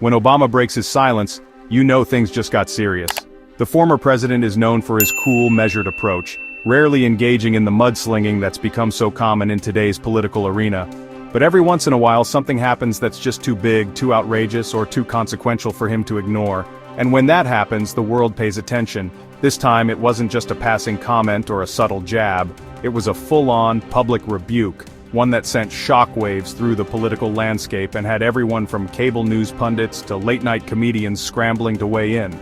When Obama breaks his silence, you know things just got serious. The former president is known for his cool, measured approach, rarely engaging in the mudslinging that's become so common in today's political arena. But every once in a while something happens that's just too big, too outrageous, or too consequential for him to ignore. And when that happens, the world pays attention. This time it wasn't just a passing comment or a subtle jab, it was a full-on, public rebuke, one that sent shockwaves through the political landscape and had everyone from cable news pundits to late-night comedians scrambling to weigh in.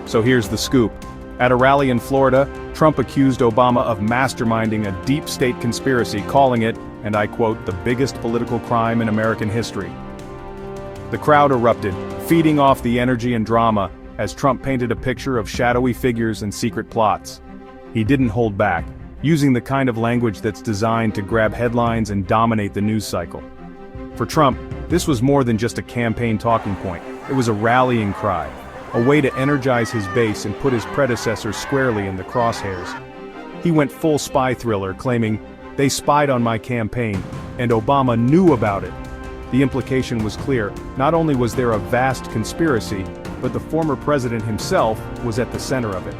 So here's the scoop. At a rally in Florida, Trump accused Obama of masterminding a deep state conspiracy, calling it, and I quote, the biggest political crime in American history. The crowd erupted, feeding off the energy and drama, as Trump painted a picture of shadowy figures and secret plots. He didn't hold back, using the kind of language that's designed to grab headlines and dominate the news cycle. For Trump, this was more than just a campaign talking point. It was a rallying cry, a way to energize his base and put his predecessor squarely in the crosshairs. He went full spy thriller, claiming, "They spied on my campaign, and Obama knew about it." The implication was clear. Not only was there a vast conspiracy, but the former president himself was at the center of it.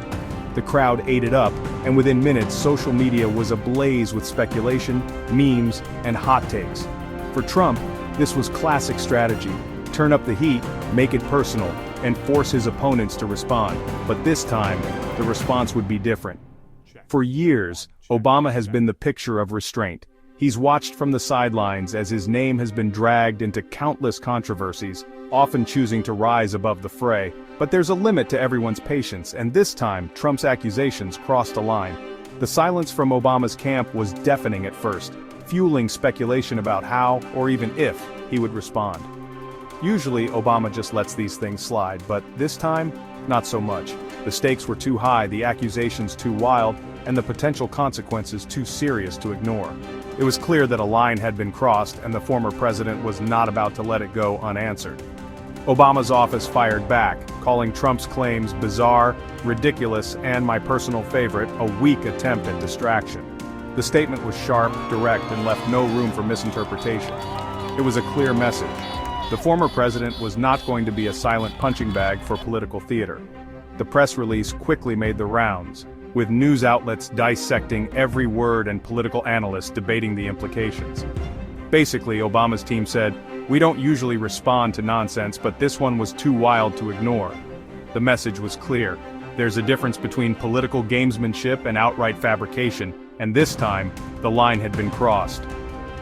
The crowd ate it up, and within minutes social media was ablaze with speculation, memes, and hot takes. For Trump, this was classic strategy. Turn up the heat, make it personal, and force his opponents to respond. But this time, the response would be different. For years, Obama has been the picture of restraint. He's watched from the sidelines as his name has been dragged into countless controversies, often choosing to rise above the fray. But there's a limit to everyone's patience, and this time, Trump's accusations crossed a line. The silence from Obama's camp was deafening at first, fueling speculation about how, or even if, he would respond. Usually, Obama just lets these things slide, but this time, not so much. The stakes were too high, the accusations too wild, and the potential consequences too serious to ignore. It was clear that a line had been crossed, and the former president was not about to let it go unanswered. Obama's office fired back, calling Trump's claims bizarre, ridiculous, and my personal favorite, a weak attempt at distraction. The statement was sharp, direct, and left no room for misinterpretation. It was a clear message. The former president was not going to be a silent punching bag for political theater. The press release quickly made the rounds, with news outlets dissecting every word and political analysts debating the implications. Basically, Obama's team said, "We don't usually respond to nonsense, but this one was too wild to ignore." The message was clear. There's a difference between political gamesmanship and outright fabrication, and this time, the line had been crossed.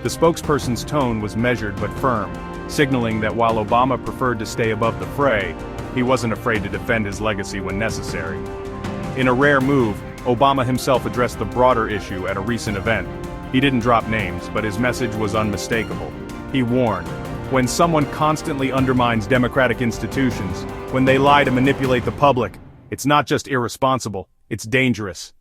The spokesperson's tone was measured but firm, signaling that while Obama preferred to stay above the fray, he wasn't afraid to defend his legacy when necessary. In a rare move, Obama himself addressed the broader issue at a recent event. He didn't drop names, but his message was unmistakable. He warned, when someone constantly undermines democratic institutions, when they lie to manipulate the public, it's not just irresponsible, it's dangerous.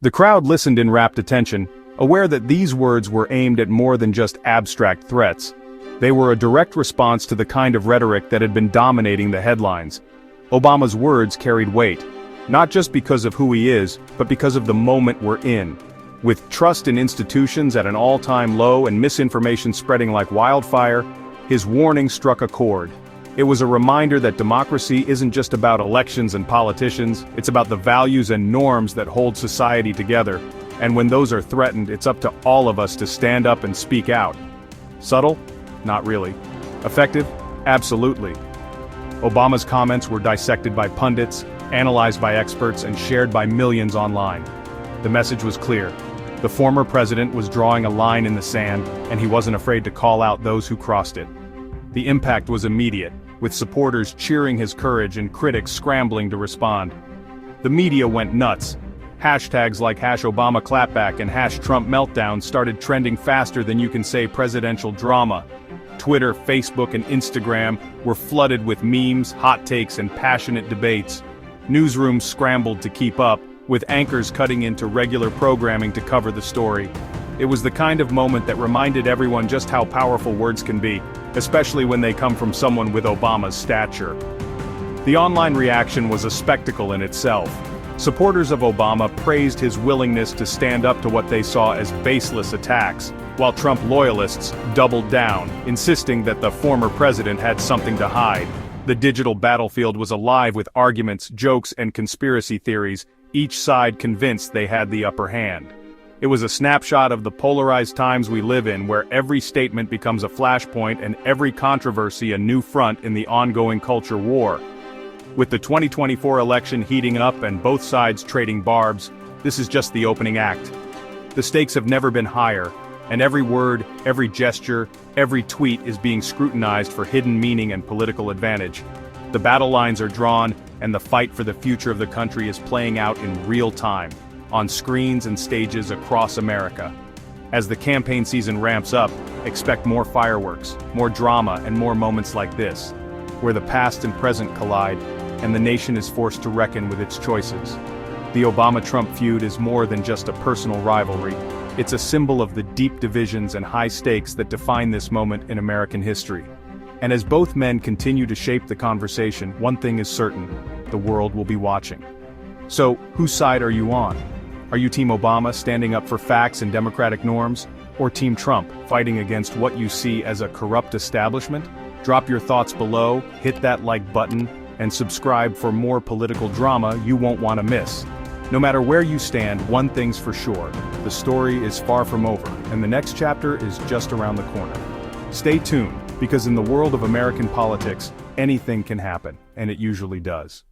The crowd listened in rapt attention, aware that these words were aimed at more than just abstract threats. They were a direct response to the kind of rhetoric that had been dominating the headlines. Obama's words carried weight, not just because of who he is, but because of the moment we're in. With trust in institutions at an all-time low and misinformation spreading like wildfire, his warning struck a chord. It was a reminder that democracy isn't just about elections and politicians, it's about the values and norms that hold society together. And when those are threatened, it's up to all of us to stand up and speak out. Subtle? Not really. Effective? Absolutely. Obama's comments were dissected by pundits, analyzed by experts, and shared by millions online. The message was clear. The former president was drawing a line in the sand, and he wasn't afraid to call out those who crossed it. The impact was immediate, with supporters cheering his courage and critics scrambling to respond. The media went nuts. Hashtags like #ObamaClapback and #TrumpMeltdown started trending faster than you can say presidential drama. Twitter, Facebook, and Instagram were flooded with memes, hot takes, and passionate debates. Newsrooms scrambled to keep up, with anchors cutting into regular programming to cover the story. It was the kind of moment that reminded everyone just how powerful words can be, especially when they come from someone with Obama's stature. The online reaction was a spectacle in itself. Supporters of Obama praised his willingness to stand up to what they saw as baseless attacks, while Trump loyalists doubled down, insisting that the former president had something to hide. The digital battlefield was alive with arguments, jokes, and conspiracy theories, each side convinced they had the upper hand. It was a snapshot of the polarized times we live in, where every statement becomes a flashpoint and every controversy a new front in the ongoing culture war. With the 2024 election heating up and both sides trading barbs, this is just the opening act. The stakes have never been higher, and every word, every gesture, every tweet is being scrutinized for hidden meaning and political advantage. The battle lines are drawn, and the fight for the future of the country is playing out in real time, on screens and stages across America. As the campaign season ramps up, expect more fireworks, more drama, and more moments like this, where the past and present collide, and the nation is forced to reckon with its choices. The Obama-Trump feud is more than just a personal rivalry. It's a symbol of the deep divisions and high stakes that define this moment in American history. And as both men continue to shape the conversation, one thing is certain: the world will be watching. So, whose side are you on? Are you Team Obama, standing up for facts and democratic norms? Or Team Trump, fighting against what you see as a corrupt establishment? Drop your thoughts below, hit that like button, and subscribe for more political drama you won't want to miss. No matter where you stand, one thing's for sure: the story is far from over, and the next chapter is just around the corner. Stay tuned, because in the world of American politics, anything can happen, and it usually does.